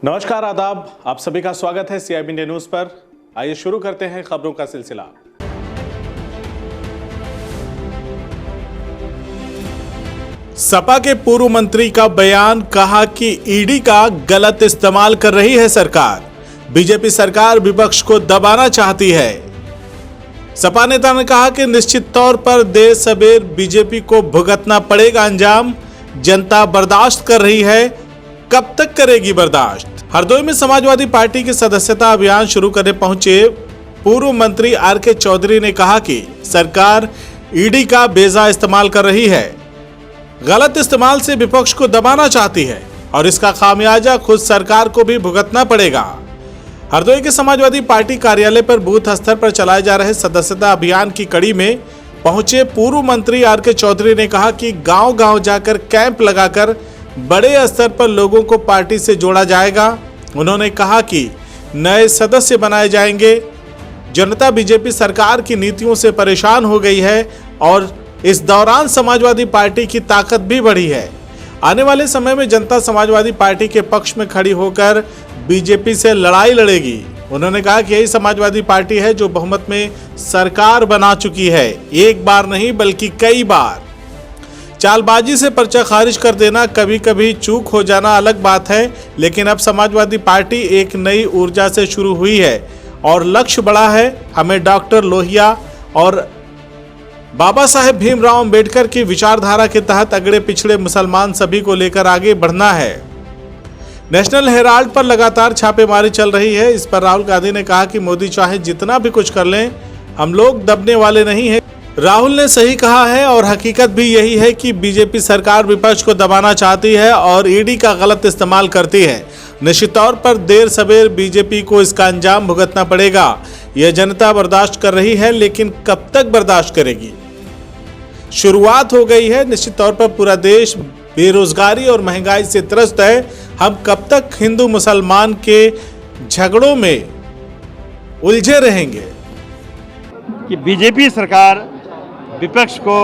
नमस्कार, आदाब। आप सभी का स्वागत है CIB इंडिया न्यूज पर। आइए शुरू करते हैं खबरों का सिलसिला। सपा के पूर्व मंत्री का बयान, कहा कि ईडी का गलत इस्तेमाल कर रही है सरकार। बीजेपी सरकार विपक्ष को दबाना चाहती है। सपा नेता ने कहा कि निश्चित तौर पर देर सबेर बीजेपी को भुगतना पड़ेगा अंजाम। जनता बर्दाश्त कर रही है, कब तक करेगी बर्दाश्त। हरदोई में समाजवादी पार्टी के सदस्यता अभियान शुरू करने पहुंचे पूर्व मंत्री RK चौधरी ने कहा कि सरकार ईडी का बेजा इस्तेमाल कर रही है, गलत इस्तेमाल से विपक्ष को दबाना चाहती है और इसका खामियाजा खुद सरकार को भी भुगतना पड़ेगा। हरदोई के समाजवादी पार्टी कार्यालय पर बूथ स्तर पर चलाए जा रहे सदस्यता अभियान की कड़ी में पहुंचे पूर्व मंत्री RK चौधरी ने कहा कि गांव-गांव जाकर कैंप लगाकर बड़े स्तर पर लोगों को पार्टी से जोड़ा जाएगा। उन्होंने कहा कि नए सदस्य बनाए जाएंगे। जनता बीजेपी सरकार की नीतियों से परेशान हो गई है और इस दौरान समाजवादी पार्टी की ताकत भी बढ़ी है। आने वाले समय में जनता समाजवादी पार्टी के पक्ष में खड़ी होकर बीजेपी से लड़ाई लड़ेगी। उन्होंने कहा कि यही समाजवादी पार्टी है जो बहुमत में सरकार बना चुकी है, एक बार नहीं बल्कि कई बार। चालबाजी से पर्चा खारिज कर देना, कभी कभी चूक हो जाना अलग बात है, लेकिन अब समाजवादी पार्टी एक नई ऊर्जा से शुरू हुई है और लक्ष्य बड़ा है। हमें डॉक्टर लोहिया और बाबा साहेब भीमराव अंबेडकर की विचारधारा के तहत अगड़े पिछड़े मुसलमान सभी को लेकर आगे बढ़ना है। नेशनल हेराल्ड पर लगातार छापेमारी चल रही है। इस पर राहुल गांधी ने कहा कि मोदी चाहे जितना भी कुछ कर लें, हम लोग दबने वाले नहीं हैं। राहुल ने सही कहा है और हकीकत भी यही है कि बीजेपी सरकार विपक्ष को दबाना चाहती है और ईडी का गलत इस्तेमाल करती है। निश्चित तौर पर देर सबेर बीजेपी को इसका अंजाम भुगतना पड़ेगा। यह जनता बर्दाश्त कर रही है, लेकिन कब तक बर्दाश्त करेगी। शुरुआत हो गई है। निश्चित तौर पर पूरा देश बेरोजगारी और महंगाई से त्रस्त है। हम कब तक हिंदू मुसलमान के झगड़ों में उलझे रहेंगे। कि बीजेपी सरकार विपक्ष को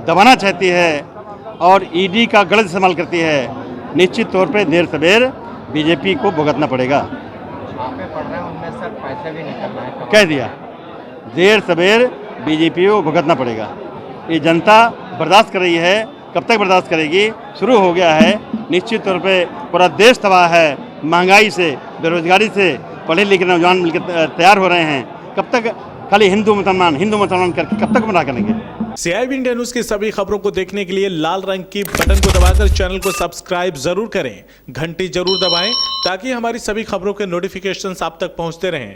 दबाना चाहती है और ईडी का गलत इस्तेमाल करती है। निश्चित तौर पर देर सवेर बीजेपी को भुगतना पड़ेगा। छापे पड़ रहे हैं, उनमें सर पैसे भी निकल रहे हैं। कह दिया, देर सवेर बीजेपी को भुगतना पड़ेगा। ये जनता बर्दाश्त कर रही है, कब तक बर्दाश्त करेगी। शुरू हो गया है। निश्चित तौर पे पूरा देश तबाह है, महंगाई से, बेरोजगारी से। पढ़े लिखे नौजवान मिलकर तैयार हो रहे हैं। कब तक खाली हिंदू मुसलमान करके कब तक बना करेंगे। CIB इंडिया न्यूज की सभी खबरों को देखने के लिए लाल रंग की बटन को दबाकर चैनल को सब्सक्राइब जरूर करें, घंटी जरूर दबाएं ताकि हमारी सभी खबरों के नोटिफिकेशंस आप तक पहुंचते रहें।